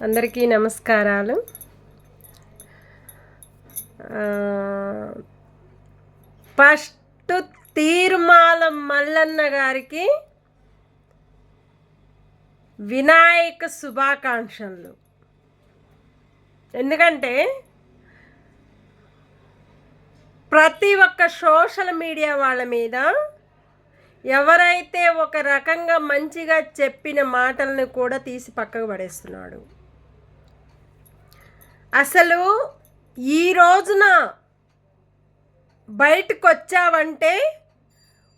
అందరికీ నమస్కారాలు. ఫస్ట్ తీర్మాల మల్లన్న గారికి వినాయక శుభాకాంక్షలు. ఎందుకంటే ప్రతి ఒక్క సోషల్ మీడియా వాళ్ళ మీద ఎవరైతే ఒక రకంగా మంచిగా చెప్పిన మాటలను కూడా తీసి పక్కకు పడేస్తున్నాడు. అసలు ఈ రోజున బయటకు వచ్చావంటే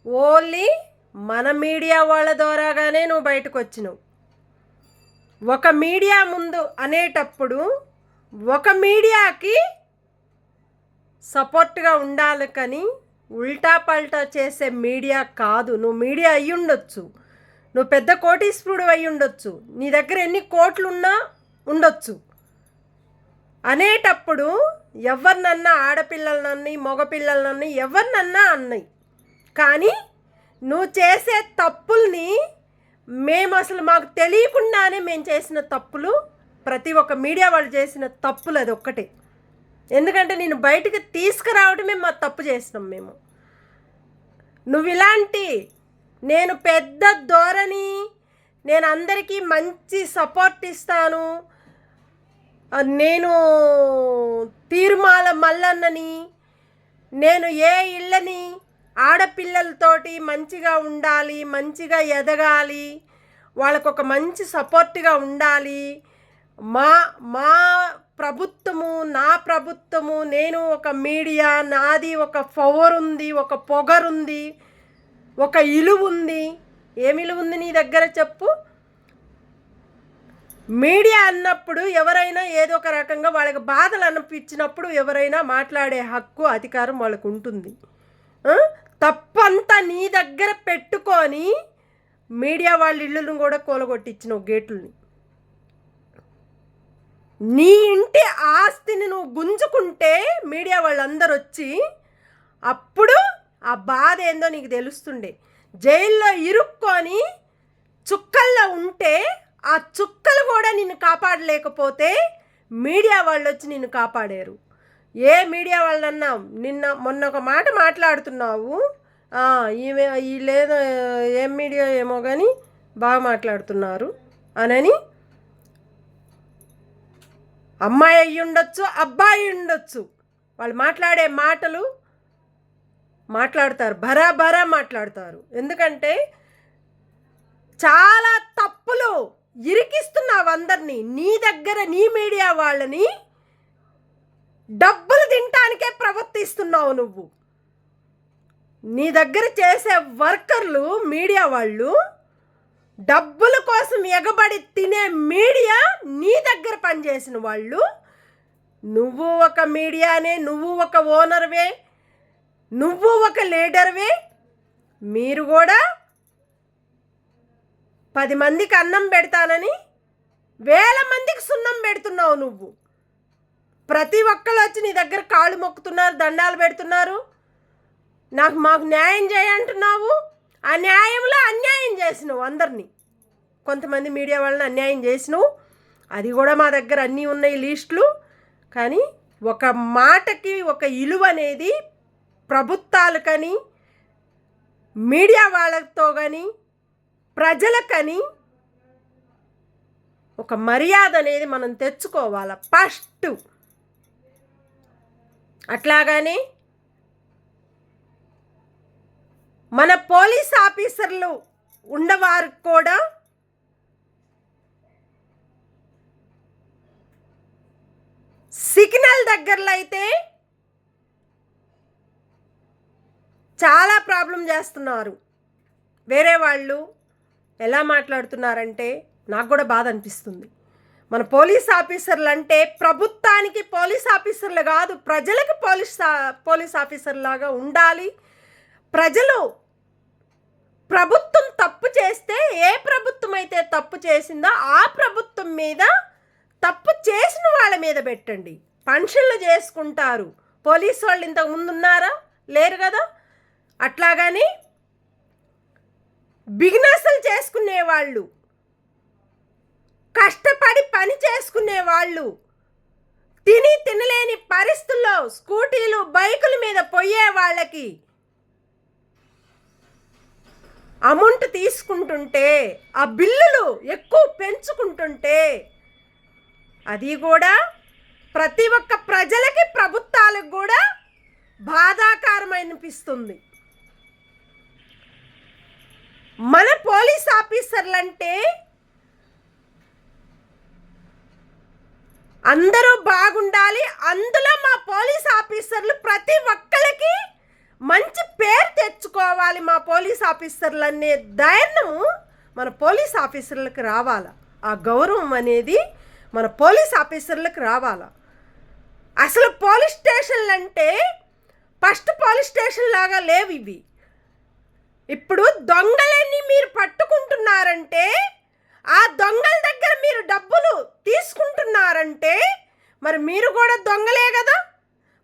ఓన్లీ మన మీడియా వాళ్ళ ద్వారాగానే నువ్వు బయటకు వచ్చినావు. ఒక మీడియా ముందు అనేటప్పుడు ఒక మీడియాకి సపోర్ట్గా ఉండాలి, కానీ ఉల్టా పల్టా చేసే మీడియా కాదు. నువ్వు మీడియా అయ్యి ఉండొచ్చు, నువ్వు పెద్ద కోటీశ్వరుడు అయి ఉండొచ్చు, నీ దగ్గర ఎన్ని కోట్లున్నా ఉండొచ్చు. అనేటప్పుడు ఎవరినన్నా ఆడపిల్లలనని మగపిల్లలనని ఎవరినన్నా అన్నాయి, కానీ నువ్వు చేసే తప్పుల్ని మేము అసలు మాకు తెలియకుండానే మేము చేసిన తప్పులు, ప్రతి ఒక్క మీడియా వాళ్ళు చేసిన తప్పులు అది ఒక్కటే. ఎందుకంటే నేను బయటకు తీసుకురావడమే మా తప్పు చేసినాం మేము. నువ్వు ఇలాంటి నేను పెద్ద ధోరణి, నేను అందరికీ మంచి సపోర్ట్ ఇస్తాను, నేను తీర్మాల మల్లన్నని, నేను ఏ ఇళ్ళని ఆడపిల్లలతోటి మంచిగా ఉండాలి, మంచిగా ఎదగాలి, వాళ్ళకు ఒక మంచి సపోర్ట్గా ఉండాలి, మా మా ప్రభుత్వము నా ప్రభుత్వము, నేను ఒక మీడియా, నాది ఒక పవర్ ఉంది, ఒక పొగరుంది, ఒక ఇలువ ఉంది. ఏమి ఇలువ ఉంది నీ దగ్గర చెప్పు? మీడియా అన్నప్పుడు ఎవరైనా ఏదో ఒక రకంగా వాళ్ళకి బాధలు అనిపించినప్పుడు ఎవరైనా మాట్లాడే హక్కు అధికారం వాళ్ళకు ఉంటుంది. తప్పంతా నీ దగ్గర పెట్టుకొని మీడియా వాళ్ళ ఇళ్ళను కూడా కూలగొట్టించినావు, గేట్లని. నీ ఇంటి ఆస్తిని నువ్వు గుంజుకుంటే మీడియా వాళ్ళందరూ వచ్చి అప్పుడు ఆ బాధ ఏందో నీకు తెలుస్తుండే. జైల్లో ఇరుక్కొని చుక్కల్లో ఉంటే ఆ చుక్కలు కూడా నిన్ను కాపాడలేకపోతే మీడియా వాళ్ళు వచ్చి నిన్ను కాపాడారు. ఏ మీడియా వాళ్ళన్నా మొన్న ఒక మాట మాట్లాడుతున్నావు, ఈమె వీళ్ళేదో ఏం మీడియా ఏమో కానీ బాగా మాట్లాడుతున్నారు అనని, అమ్మాయి అయ్యి ఉండొచ్చు, అబ్బాయి ఉండొచ్చు, వాళ్ళు మాట్లాడే మాటలు మాట్లాడతారు, బరాబరా మాట్లాడతారు. ఎందుకంటే చాలా తప్పులు ఇరికిస్తున్నావు అందరినీ. నీ దగ్గర నీ మీడియా వాళ్ళని డబ్బులు తినటానికే ప్రవర్తిస్తున్నావు నువ్వు. నీ దగ్గర చేసే వర్కర్లు మీడియా వాళ్ళు డబ్బుల కోసం ఎగబడి తినే మీడియా, నీ దగ్గర పనిచేసిన వాళ్ళు. నువ్వు ఒక మీడియానే, నువ్వు ఒక ఓనర్వే, నువ్వు ఒక లీడర్వే. మీరు కూడా 10 మందికి అన్నం పెడతానని 1000 మందికి సున్నం పెడుతున్నావు నువ్వు. ప్రతి ఒక్కళ్ళు వచ్చి నీ దగ్గర కాళ్ళు మొక్కుతున్నారు, దండాలు పెడుతున్నారు, మాకు న్యాయం చేయంటున్నావు. ఆ న్యాయంలో అన్యాయం చేసినావు అందరినీ. కొంతమంది మీడియా వాళ్ళని అన్యాయం చేసినావు, అది కూడా మా దగ్గర అన్నీ ఉన్నాయి లిస్టులు. కానీ ఒక మాటకి ఒక ఇలువ అనేది ప్రభుత్వాలకని, మీడియా వాళ్ళతో కానీ, ప్రజలకని ఒక మర్యాద అనేది మనం తెచ్చుకోవాలి ఫస్ట్. అట్లాగానే మన పోలీస్ ఆఫీసర్లు ఉన్నవారు కూడా సిగ్నల్ దగ్గరలో అయితే చాలా ప్రాబ్లం చేస్తున్నారు. వేరే వాళ్ళు ఎలా మాట్లాడుతున్నారంటే నాకు కూడా బాధ అనిపిస్తుంది. మన పోలీస్ ఆఫీసర్లు అంటే ప్రభుత్వానికి పోలీస్ ఆఫీసర్లు కాదు, ప్రజలకు పోలీస్ ఆఫీసర్లాగా ఉండాలి. ప్రజలు ప్రభుత్వం తప్పు చేస్తే, ఏ ప్రభుత్వం అయితే తప్పు చేసిందో ఆ ప్రభుత్వం మీద తప్పు చేసిన వాళ్ళ మీద పెట్టండి. పెన్షన్లు చేసుకుంటారు. పోలీసు వాళ్ళు ఇంతకు ముందు ఉన్నారా? లేరు కదా. అట్లాగని బిజినెస్లు చేసుకునేవాళ్ళు, కష్టపడి కష్టపడి పని చేసుకునే వాళ్ళు, తినలేని పరిస్థితుల్లో స్కూటీలు బైకుల మీద పోయే వాళ్ళకి అమౌంట్ తీసుకుంటుంటే, ఆ బిల్లులు ఎక్కువ పెంచుకుంటుంటే, అది కూడా ప్రతి ఒక్క ప్రజలకి ప్రభుత్వాలకు కూడా బాధాకరమనిపిస్తుంది. మన పోలీస్ ఆఫీసర్లంటే అందరూ బాగుండాలి. అందులో మా పోలీస్ ఆఫీసర్లు ప్రతి ఒక్కరికి మంచి పేరు తెచ్చుకోవాలి. మా పోలీస్ ఆఫీసర్లు అనే ధైర్యము మన పోలీస్ ఆఫీసర్లకు రావాలా. ఆ గౌరవం అనేది మన పోలీస్ ఆఫీసర్లకు రావాలా. అసలు పోలీస్ స్టేషన్లు అంటే ఫస్ట్ పోలీస్ స్టేషన్ లాగా లేవు ఇవి. ఇప్పుడు దొంగలని మీరు పట్టుకుంటున్నారంటే, ఆ దొంగల దగ్గర మీరు డబ్బులు తీసుకుంటున్నారంటే మరి మీరు కూడా దొంగలే కదా.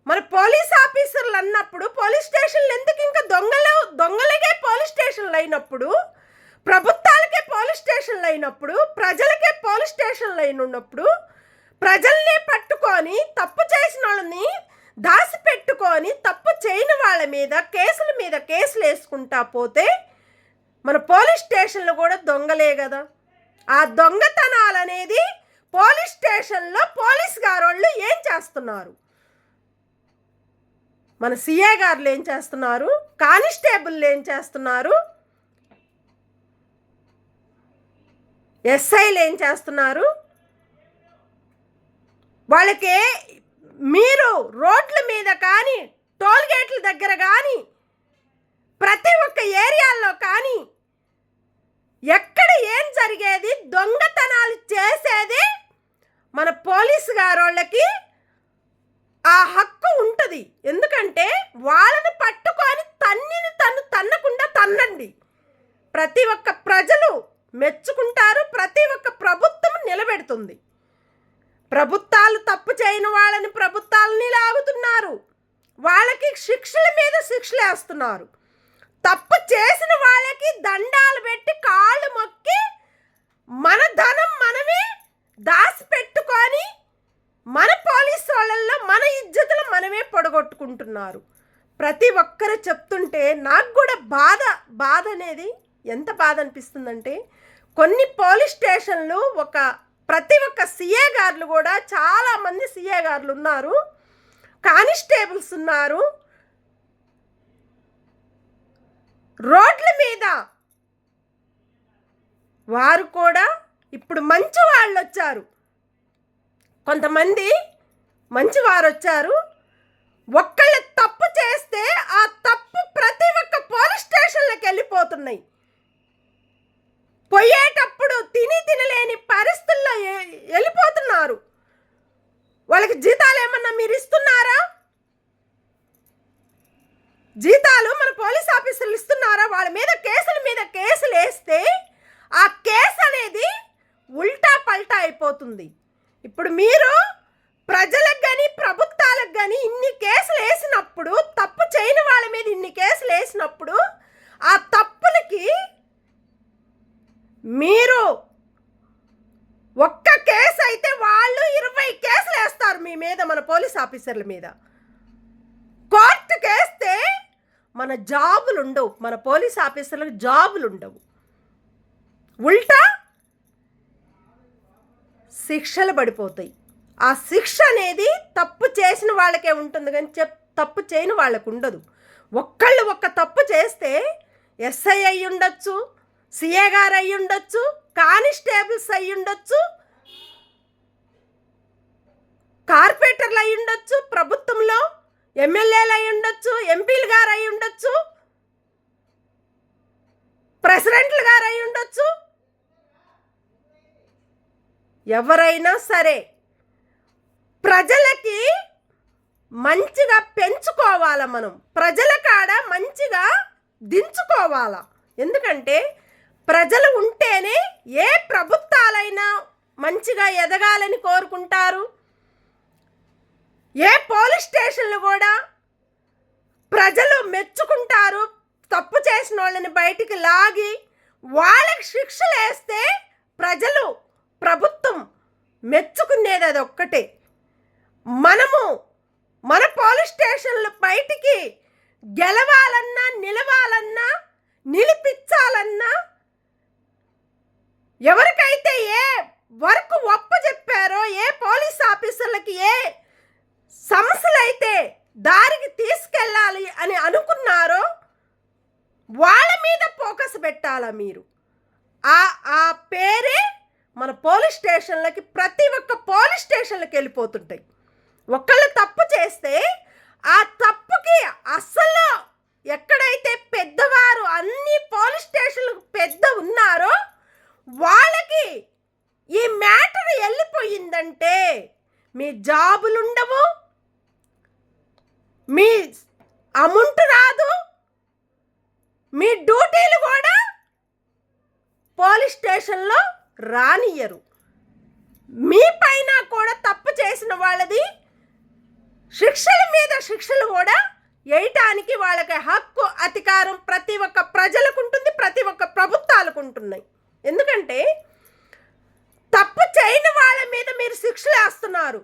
మరి పోలీస్ ఆఫీసర్లు అన్నప్పుడు పోలీస్ స్టేషన్లు ఎందుకు ఇంకా దొంగలకే పోలీస్ స్టేషన్లు అయినప్పుడు, ప్రభుత్వాలకే పోలీస్ స్టేషన్లు అయినప్పుడు, ప్రజలకే పోలీస్ స్టేషన్లు అయినప్పుడు, ప్రజల్ని పట్టుకొని తప్పు చేసిన వాళ్ళని దాచిపెట్టుకొని తప్పు చేయని వాళ్ళ మీద కేసులు వేసుకుంటా పోతే మన పోలీస్ స్టేషన్లు కూడా దొంగలే కదా. ఆ దొంగతనాలు అనేది పోలీస్ స్టేషన్లో పోలీస్ గారోళ్ళు ఏం చేస్తున్నారు, మన సిఏ గారులు ఏం చేస్తున్నారు, కానిస్టేబుల్ ఏం చేస్తున్నారు, ఎస్ఐలు ఏం చేస్తున్నారు? వాళ్ళకి మీరు రోడ్ల మీద కానీ, టోల్ గేట్ల దగ్గర కానీ, ప్రతి ఒక్క ఏరియాల్లో కానీ ఎక్కడ ఏం జరిగేది, దొంగతనాలు చేసేది మన పోలీసు గారోళ్ళకి ఆ హక్కు ఉంటుంది. ఎందుకంటే వాళ్ళని పట్టుకొని తన్నకుండా తన్నండి. ప్రతి ఒక్క ప్రజలు మెచ్చుకుంటారు, ప్రతి ఒక్క ప్రభుత్వం నిలబెడుతుంది. ప్రభుత్వాలు తప్పు చేయని వాళ్ళని ప్రభుత్వాలని లాగుతున్నారు, వాళ్ళకి శిక్షల మీద శిక్షలు వేస్తున్నారు. తప్పు చేసిన వాళ్ళకి దండాలు పెట్టి కాళ్ళు మొక్కి మన ధనం మనమే దాచిపెట్టుకొని మన పోలీసు వాళ్ళల్లో మన ఇజ్జతులు మనమే పొడగొట్టుకుంటున్నారు. ప్రతి ఒక్కరు చెప్తుంటే నాకు కూడా బాధ అనేది ఎంత బాధ అనిపిస్తుందంటే, కొన్ని పోలీస్ స్టేషన్లు ప్రతి ఒక్క సిఏ గారులు కూడా, చాలామంది సిఏ గారులు ఉన్నారు, కానిస్టేబుల్స్ ఉన్నారు, రోడ్ల మీద వారు కూడా ఇప్పుడు మంచి వాళ్ళు వచ్చారు, కొంతమంది మంచివారు వచ్చారు. ఒక్కళ్ళ తప్పు చేస్తే ఆ తప్పు ప్రతి ఒక్క పోలీస్ స్టేషన్లకు వెళ్ళిపోతున్నాయి. పోయేటప్పుడు తినలేని పరిస్థితుల్లో వెళ్ళిపోతున్నారు. వాళ్ళకి జీతాలు ఏమన్నా మీరు ఇస్తున్నారా? జీతాలు మన పోలీస్ ఆఫీసర్లు ఇస్తున్నారా? వాళ్ళ మీద కేసులు వేస్తే ఆ కేసు అనేది ఉల్టా పల్టా అయిపోతుంది. ఇప్పుడు మీరు ప్రజలకు కానీ ప్రభుత్వాలకు కానీ ఇన్ని కేసులు వేసినప్పుడు, తప్పు చేయని వాళ్ళ మీద ఇన్ని కేసులు వేసినప్పుడు, ఆ తప్పులకి మీరు ఒక్క కేసు అయితే వాళ్ళు 20 కేసులు వేస్తారు మీ మీద, మన పోలీస్ ఆఫీసర్ల మీద. కోర్టుకు వేస్తే మన జాబులు ఉండవు, మన పోలీస్ ఆఫీసర్లకు జాబులు ఉండవు. ఉల్టా శిక్షలు పడిపోతాయి. ఆ శిక్ష అనేది తప్పు చేసిన వాళ్ళకే ఉంటుంది కానీ తప్పు చేయని వాళ్ళకు ఉండదు. ఒక్క తప్పు చేస్తే ఎస్ఐ అయి ఉండొచ్చు, సిఏ గారు అయి ఉండొచ్చు, కానిస్టేబుల్స్ అయి ఉండొచ్చు, కార్పొరేటర్లు అయి ఉండొచ్చు, ప్రభుత్వంలో ఎమ్మెల్యేలు అయి ఉండొచ్చు, ఎంపీలు గారు అయి ఉండొచ్చు, ప్రెసిడెంట్లు గారు అయి ఉండొచ్చు. ఎవరైనా సరే ప్రజలకి మంచిగా పెంచుకోవాలా, మనం ప్రజల కాడ మంచిగా దించుకోవాలా. ఎందుకంటే ప్రజలు ఉంటేనే ఏ ప్రభుత్వాలైనా మంచిగా ఎదగాలని కోరుకుంటారు. ఏ పోలీస్ స్టేషన్లు కూడా ప్రజలు మెచ్చుకుంటారు. తప్పు చేసిన వాళ్ళని బయటికి లాగి వాళ్ళకి శిక్షలు వేస్తే ప్రభుత్వం మెచ్చుకునేది అది ఒక్కటే. మనము మన పోలీస్ స్టేషన్లు బయటికి గెలవాలన్నా, నిలవాలన్నా, నిలిపించాలన్నా, ఎవరికైతే ఏ వర్క్ ఒప్పజెప్పారో, ఏ పోలీస్ ఆఫీసర్లకి ఏ సమస్యలైతే దారికి తీసుకెళ్ళాలి అని అనుకున్నారో వాళ్ళ మీద ఫోకస్ పెట్టాలా మీరు. ఆ పేరే మన పోలీస్ స్టేషన్లకి, ప్రతి ఒక్క పోలీస్ స్టేషన్లకి వెళ్ళిపోతుంటాయి. ఒకళ్ళు తప్పు చేస్తే ఆ తప్పుకి అస్సలు ఎక్కడైతే పెద్దవారు అన్ని పోలీస్ స్టేషన్లకు పెద్ద ఉన్నారో వాళ్ళకి ఈ మ్యాటర్ వెళ్ళిపోయిందంటే మీ జాబులుండవు, మీ అమౌంట్ రాదు, మీ డ్యూటీలు కూడా పోలీస్ స్టేషన్లో రానియరు. మీ పైన కూడా తప్పు చేసిన వాళ్ళది శిక్షల మీద శిక్షలు కూడా వేయటానికి వాళ్ళకి హక్కు, అధికారం ప్రతి ఒక్క ప్రజలకు ఉంటుంది, ప్రతి ఒక్క ప్రభుత్వాలకు ఉంటున్నాయి. ఎందుకంటే తప్పు చేయని వాళ్ళ మీద మీరు శిక్షలు వేస్తున్నారు,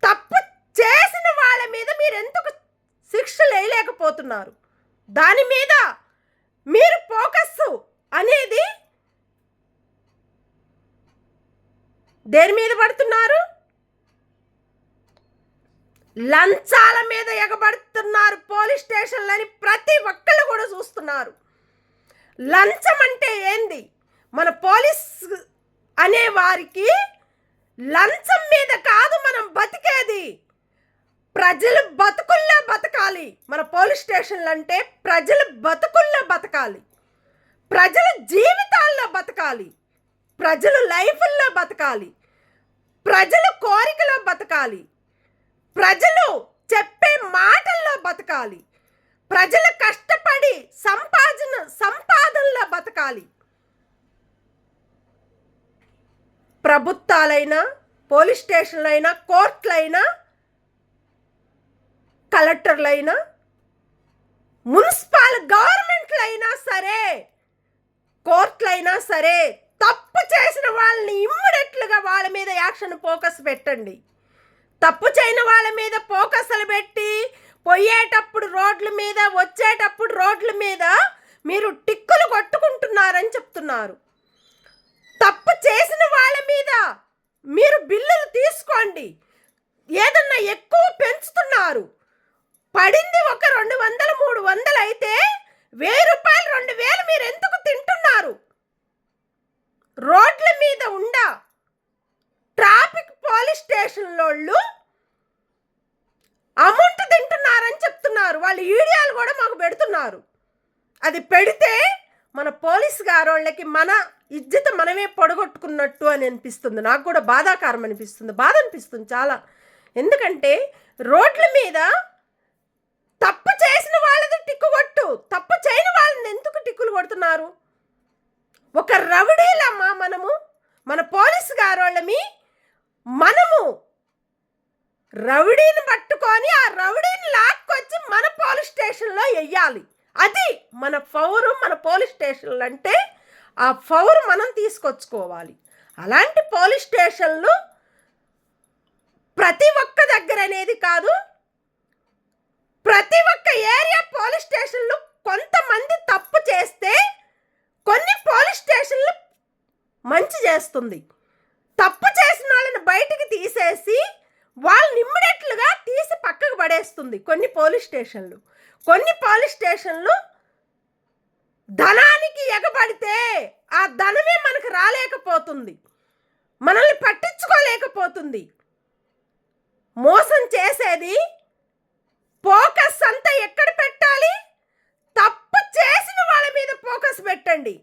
తప్పు చేసిన వాళ్ళ మీద మీరు ఎందుకు శిక్షలు వేయలేకపోతున్నారు? దాని మీద మీరు ఫోకస్ అనేది దేని మీద పడుతున్నారు? లంచాల మీద ఎగబడుతున్నారు పోలీస్ స్టేషన్లని ప్రతి ఒక్కళ్ళు కూడా చూస్తున్నారు. లంచం అంటే ఏంది? మన పోలీస్ అనే వారికి లంచం మీద కాదు మనం బతికేది, ప్రజలు బతుకుల్లో బతకాలి. మన పోలీస్ స్టేషన్లు అంటే ప్రజలు బతుకుల్లో బతకాలి, ప్రజల జీవితాల్లో బతకాలి, ప్రజలు లైఫ్ల్లో బతకాలి, ప్రజలు కోరికలో బతకాలి, ప్రజలు చెప్పే మాటల్లో బతకాలి, ప్రజలు కష్టపడి సంపాదనలో బతకాలి. ప్రభుత్వాలైనా, పోలీస్ స్టేషన్లైనా, కోర్టులైనా, కలెక్టర్లైనా, మున్సిపల్ గవర్నమెంట్లైనా సరే, కోర్టులైనా సరే, తప్పు చేసిన వాళ్ళని ఇమ్మీడియట్లుగా వాళ్ళ మీద యాక్షన్ ఫోకస్ పెట్టండి. తప్పు చేయని వాళ్ళ మీద ఫోకస్లు పెట్టి పోయేటప్పుడు రోడ్ల మీద, వచ్చేటప్పుడు రోడ్ల మీద మీరు టిక్కులు కొట్టుకుంటున్నారని చెప్తున్నారు. తప్పు చేసిన వాళ్ళ మీద మీరు బిల్లులు తీసుకోండి. ఏదన్నా ఎక్కువ పెంచుతున్నారు, పడింది ఒక 200, 300 అయితే 1000 రూపాయలు, 2000 మీరు ఎందుకు తింటున్నారు? రోడ్ల మీద ఉండ ట్రాఫిక్ పోలీస్ స్టేషన్లోళ్ళు అమౌంట్ తింటున్నారని చెప్తున్నారు. వాళ్ళు వీడియోలు కూడా మాకు పెడుతున్నారు. అది పెడితే మన పోలీస్ గారోళ్ళకి మన ఇజ్జత మనమే పొడగొట్టుకున్నట్టు అని అనిపిస్తుంది. నాకు కూడా బాధాకరం అనిపిస్తుంది, బాధ అనిపిస్తుంది చాలా. ఎందుకంటే రోడ్ల మీద తప్పు చేసిన వాళ్ళది టిక్కు కొట్టు, తప్పు చేయని వాళ్ళని ఎందుకు టిక్కులు కొడుతున్నారు? ఒక రౌడీలమ్మా మనము, మన పోలీసు గారోళ్ళమి, మనము రౌడీని పట్టుకొని ఆ రౌడీని లాక్కొచ్చి మన పోలీస్ స్టేషన్లో వెయ్యాలి. అది మన పవరు. మన పోలీస్ స్టేషన్లు అంటే ఆ పవర్ మనం తీసుకొచ్చుకోవాలి. అలాంటి పోలీస్ స్టేషన్లు ప్రతి ఒక్క దగ్గర అనేది కాదు, ప్రతి ఒక్క ఏరియా పోలీస్ స్టేషన్లు కొంతమంది తప్పు చేస్తే కొన్ని పోలీస్ స్టేషన్లు మంచి చేస్తుంది. తప్పు చేసిన వాళ్ళని బయటికి తీసేసి వాళ్ళని ఇమ్మీడియట్లుగా తీసి పక్కకు పడేస్తుంది కొన్ని పోలీస్ స్టేషన్లు. కొన్ని పోలీస్ స్టేషన్లు ధనానికి ఎగబడితే ఆ ధనమే మనకు రాలేకపోతుంది, మనల్ని పట్టించుకోలేకపోతుంది. మోసం చేసేది ఫోకస్ అంతా ఎక్కడ పెట్టాలి? తప్పు చేసిన వాళ్ళ మీద ఫోకస్ పెట్టండి,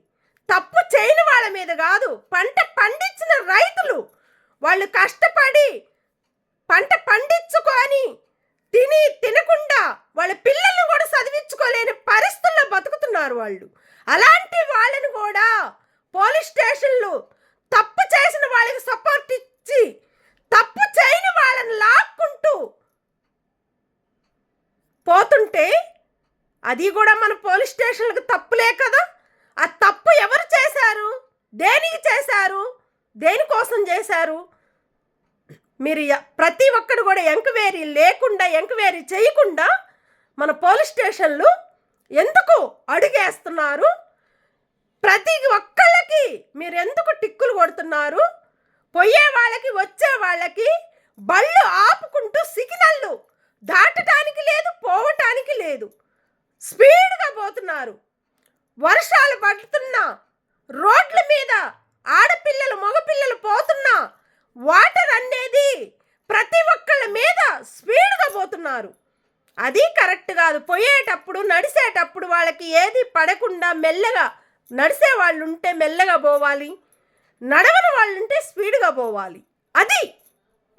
తప్పు చేయని వాళ్ళ మీద కాదు. పంట పండించిన రైతులు వాళ్ళు కష్టపడి పంట పండించుకొని తినకుండా వాళ్ళ పిల్లల్ని కూడా చదివించుకోలేని పరిస్థితుల్లో బతుకుతున్నారు వాళ్ళు. అలాంటి వాళ్ళని కూడా పోలీస్ స్టేషన్లు తప్పు చేసిన వాళ్ళకి సపోర్ట్ ఇచ్చి తప్పు చేయని వాళ్ళని లాక్కుంటూ పోతుంటే అది కూడా మన పోలీస్ స్టేషన్లకు తప్పులే కదా. ఆ తప్పు ఎవరు చేశారు? దేనికి చేశారు? దేనికోసం చేశారు? మీరు ప్రతి ఒక్కరు కూడా ఎంక్వైరీ చేయకుండా మన పోలీస్ స్టేషన్లు ఎందుకు అడుగేస్తున్నారు? ప్రతి ఒక్కళ్ళకి మీరు ఎందుకు టిక్కులు కొడుతున్నారు? పోయే వాళ్ళకి వచ్చే వాళ్ళకి బళ్ళు ఆపుకుంటూ సిగ్నల్లు దాటడానికి లేదు, పోవటానికి లేదు, స్పీడ్గా పోతున్నారు. వర్షాలు పడుతున్నా రోడ్ల మీద ఆడపిల్లలు మగపిల్లలు పోతున్నా వాటర్ అనేది ప్రతి ఒక్కళ్ళ మీద స్పీడ్గా పోతున్నారు. అది కరెక్ట్ కాదు. పోయేటప్పుడు నడిచేటప్పుడు వాళ్ళకి ఏది పడకుండా మెల్లగా నడిసే వాళ్ళు ఉంటే మెల్లగా పోవాలి, నడవని వాళ్ళు ఉంటే స్పీడ్గా పోవాలి. అది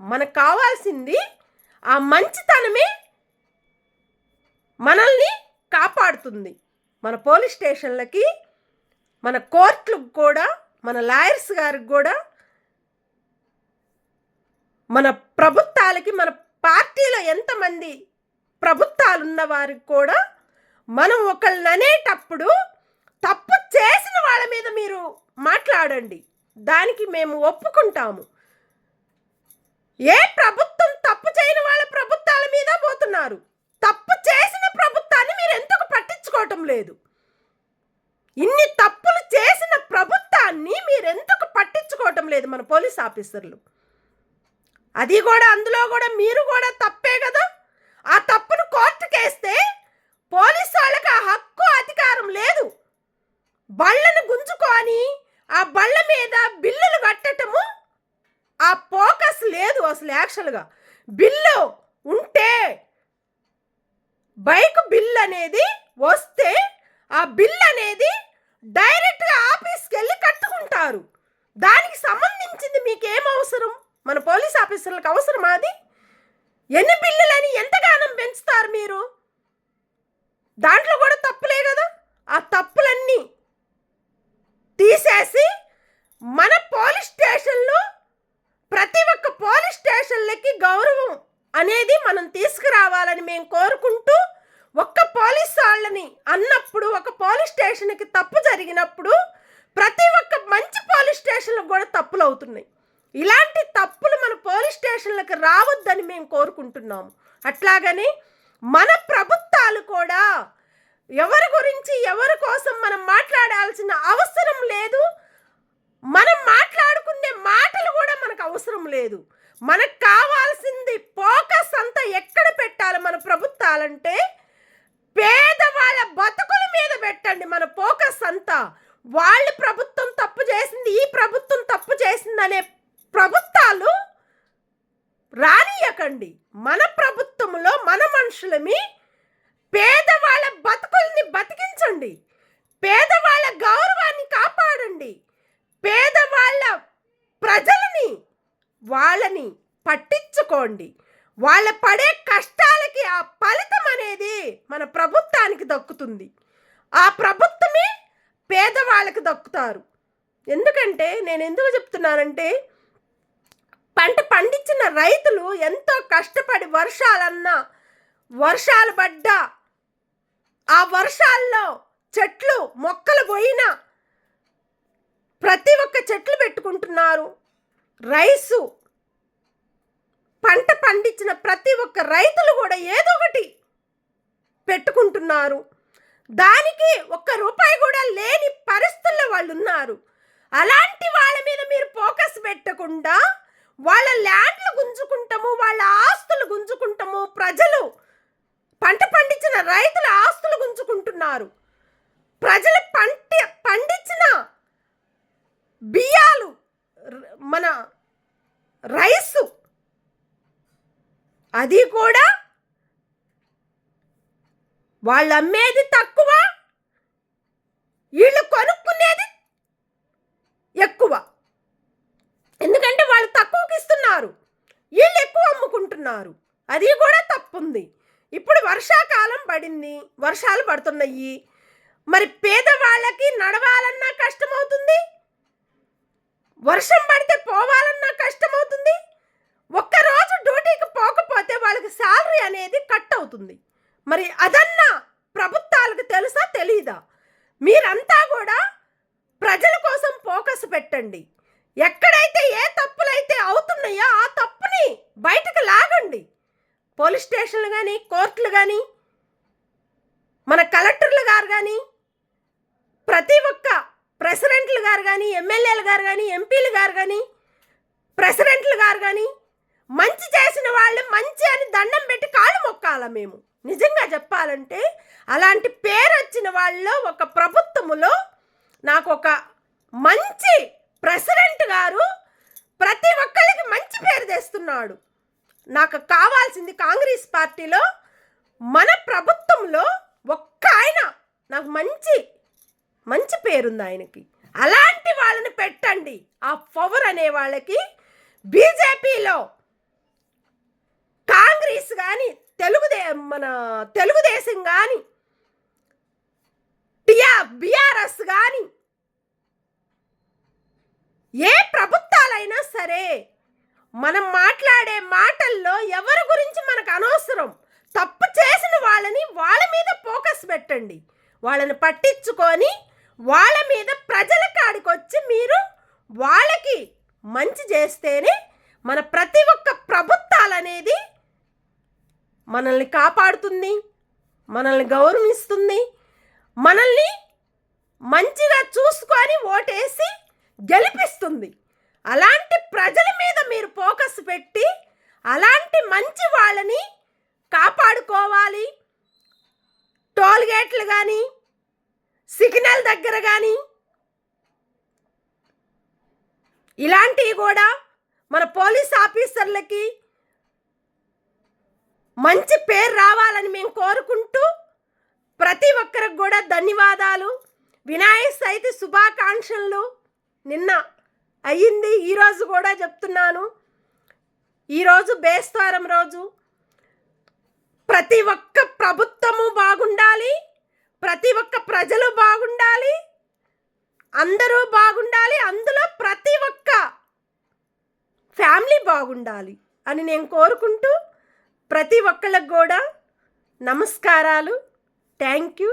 మనకు కావాల్సింది. ఆ మంచితనమే మనల్ని కాపాడుతుంది. మన పోలీస్ స్టేషన్లకి, మన కోర్టులకు కూడా, మన లాయర్స్ గారికి కూడా, మన ప్రభుత్వాలకి, మన పార్టీలో ఎంతమంది ప్రభుత్వాలు ఉన్న వారికి కూడా మనం ఒకళ్ళని అనేటప్పుడు తప్పు చేసిన వాళ్ళ మీద మీరు మాట్లాడండి, దానికి మేము ఒప్పుకుంటాము. ఏ ప్రభుత్వం తప్పు చేయని వాళ్ళ ప్రభుత్వాల మీద పోతున్నారు. తప్పు చేసిన ప్రభుత్వాన్ని మీరు ఎందుకు పట్టించుకోవటం లేదు? ఇన్ని తప్పులు చేసిన ప్రభుత్వాన్ని మీరు ఎందుకు పట్టించుకోవటం లేదు మన పోలీస్ ఆఫీసర్లు? అది కూడా అందులో కూడా మీరు కూడా తప్పే కదా. ఆ తప్పును కోర్టుకేస్తే పోలీసు వాళ్ళకి ఆ హక్కు అధికారం లేదు. బళ్ళను గుంజుకొని ఆ బళ్ళ మీద బిల్లులు కట్టటము ఆ ఫోకస్ లేదు. అసలు యాక్చువల్గా బిల్లు ఉంటే, బైక్ బిల్ అనేది వస్తే ఆ బిల్ అనేది డైరెక్ట్గా ఆఫీస్కి వెళ్ళి కట్టుకుంటారు. దానికి సంబంధించింది మీకేం అవసరం? మన పోలీస్ ఆఫీసర్లకు అవసరమా అది? ఎన్ని బిల్లులని ఎంతగానం పెంచుతారు మీరు? దాంట్లో కూడా తప్పులే కదా. ఆ తప్పులన్నీ తీసేసి మన పోలీస్ స్టేషన్లో ప్రతి ఒక్క పోలీస్ స్టేషన్లకి గౌరవం అనేది మనం తీసుకురావాలని మేము కోరుకుంటూ, ఒక్క పోలీస్ వాళ్ళని అన్నప్పుడు, ఒక పోలీస్ స్టేషన్కి తప్పు జరిగినప్పుడు ప్రతి ఒక్క మంచి పోలీస్ స్టేషన్లకు కూడా తప్పులు అవుతున్నాయి. ఇలాంటి తప్పులు మన పోలీస్ స్టేషన్లకు రావద్దని మేము కోరుకుంటున్నాము. అట్లాగని మన ప్రభుత్వాలు కూడా ఎవరి గురించి, ఎవరి కోసం మనం మాట్లాడాల్సిన అవసరం లేదు. మనం మాట్లాడుకునే మాటలు కూడా మనకు అవసరం లేదు. మనకు కావాల్సింది ఫోకస్ అంతా ఎక్కడ పెట్టాలి మన ప్రభుత్వాలంటే పేదవాళ్ళ బతుకుల మీద పెట్టండి మన ఫోకస్ అంతా. వాళ్ళ ప్రభుత్వం తప్పు చేసింది, ఈ ప్రభుత్వం తప్పు చేసింది అనే ప్రభుత్వాలు రానియకండి. మన ప్రభుత్వంలో మన మనుషులమి పేదవాళ్ళ బతుకుల్ని బతికించండి, పేదవాళ్ళ గౌరవాన్ని కాపాడండి, పేదవాళ్ళ ప్రజలని వాళ్ళని పట్టించుకోండి. వాళ్ళ పడే కష్టాలకి ఆ ఫలితం అనేది మన ప్రభుత్వానికి దక్కుతుంది. ఆ ప్రభుత్వమే పేదవాళ్ళకి దక్కుతారు. ఎందుకంటే నేను ఎందుకు చెప్తున్నానంటే, పంట పండించిన రైతులు ఎంతో కష్టపడి వర్షాలు పడ్డా, ఆ వర్షాల్లో చెట్లు మొక్కలు పోయినా ప్రతి ఒక్క చెట్లు పెట్టుకుంటున్నారు. రైసు పంట పండించిన ప్రతి ఒక్క రైతులు కూడా ఏదో ఒకటి పెట్టుకుంటున్నారు. దానికి ఒక్క రూపాయి కూడా లేని పరిస్థితుల్లో వాళ్ళు ఉన్నారు. అలాంటి వాళ్ళ మీద మీరు ఫోకస్ పెట్టకుండా వాళ్ళ ల్యాండ్లు గుంజుకుంటాము, వాళ్ళ ఆస్తులు గుంజుకుంటాము. ప్రజలు పంట పండించిన రైతుల ఆస్తులు గుంజుకుంటున్నారు. ప్రజలు పండించిన బియ్యాలు, మన రైసు, అది కూడా వాళ్ళు అమ్మేది తక్కువ, వీళ్ళు కొనుక్కునేది ఎక్కువ. ఎందుకంటే వాళ్ళు తక్కువకి ఇస్తున్నారు, వీళ్ళు ఎక్కువ అమ్ముకుంటున్నారు. అది కూడా తప్పుంది. ఇప్పుడు వర్షాకాలం పడింది, వర్షాలు పడుతున్నాయి. మరి పేదవాళ్ళకి నడవాలన్నా కష్టమవుతుంది, వర్షం పడితే పోవాలన్నా కష్టమవుతుంది. ఒక్కరోజు డ్యూటీకి పోకపోతే వాళ్ళకి శాలరీ అనేది కట్ అవుతుంది. మరి అదన్నా ప్రభుత్వాలకు తెలుసా, తెలీదా? మీరంతా కూడా ప్రజల కోసం ఫోకస్ పెట్టండి. ఎక్కడైతే ఏ తప్పులైతే అవుతున్నాయో ఆ తప్పుని పోలీస్ స్టేషన్లు కానీ, కోర్టులు కానీ, మన కలెక్టర్లు గారు కానీ, ప్రతి ఒక్క ప్రెసిడెంట్లు గారు కానీ, ఎమ్మెల్యేలు గారు కానీ, ఎంపీలు గారు కానీ, ప్రెసిడెంట్లు గారు కానీ, మంచి చేసిన వాళ్ళు మంచి అని దండం పెట్టి కాళ్ళు మొక్కాల. మేము నిజంగా చెప్పాలంటే అలాంటి పేరు వచ్చిన వాళ్ళలో ఒక ప్రభుత్వములో నాకు ఒక మంచి ప్రెసిడెంట్ గారు ప్రతి ఒక్కరికి మంచి పేరు తెస్తున్నాడు. నాకు కావాల్సింది కాంగ్రెస్ పార్టీలో మన ప్రభుత్వంలో ఒక్క ఆయన నాకు మంచి పేరుంది ఆయనకి. అలాంటి వాళ్ళని పెట్టండి. ఆ పవర్ అనే వాళ్ళకి బీజేపీలో కాంగ్రెస్ కానీ, మన తెలుగుదేశం కానీ, బీఆర్ఎస్ కానీ, ఏ ప్రభుత్వాలైనా సరే మనం మాట్లాడే మాటల్లో ఎవరి గురించి మనకు అనవసరం. తప్పు చేసిన వాళ్ళ మీద ఫోకస్ పెట్టండి. వాళ్ళని పట్టించుకొని వాళ్ళ మీద ప్రజల కాడికి వచ్చి మీరు వాళ్ళకి మంచి చేస్తేనే మన ప్రతి ఒక్క ప్రభుత్వాలనేది మనల్ని కాపాడుతుంది, మనల్ని గౌరవిస్తుంది, మనల్ని మంచిగా చూసుకొని ఓటేసి గెలిపిస్తుంది. అలాంటి ప్రజల మీద మీరు ఫోకస్ పెట్టి అలాంటి మంచి వాళ్ళని కాపాడుకోవాలి. టోల్ గేట్లు కానీ, సిగ్నల్ దగ్గర కానీ ఇలాంటివి కూడా మన పోలీస్ ఆఫీసర్లకి మంచి పేరు రావాలని మేము కోరుకుంటూ ప్రతి ఒక్కరికి కూడా ధన్యవాదాలు. వినాయక చవితి శుభాకాంక్షలు. నిన్న అయ్యింది, ఈరోజు కూడా చెప్తున్నాను. ఈరోజు బేస్తవారం రోజు. ప్రతి ఒక్క ప్రభుత్వము బాగుండాలి, ప్రతి ఒక్క ప్రజలు బాగుండాలి, అందరూ బాగుండాలి, అందులో ప్రతి ఒక్క ఫ్యామిలీ బాగుండాలి అని నేను కోరుకుంటూ ప్రతి ఒక్కళ్ళకి కూడా నమస్కారాలు. Thank you.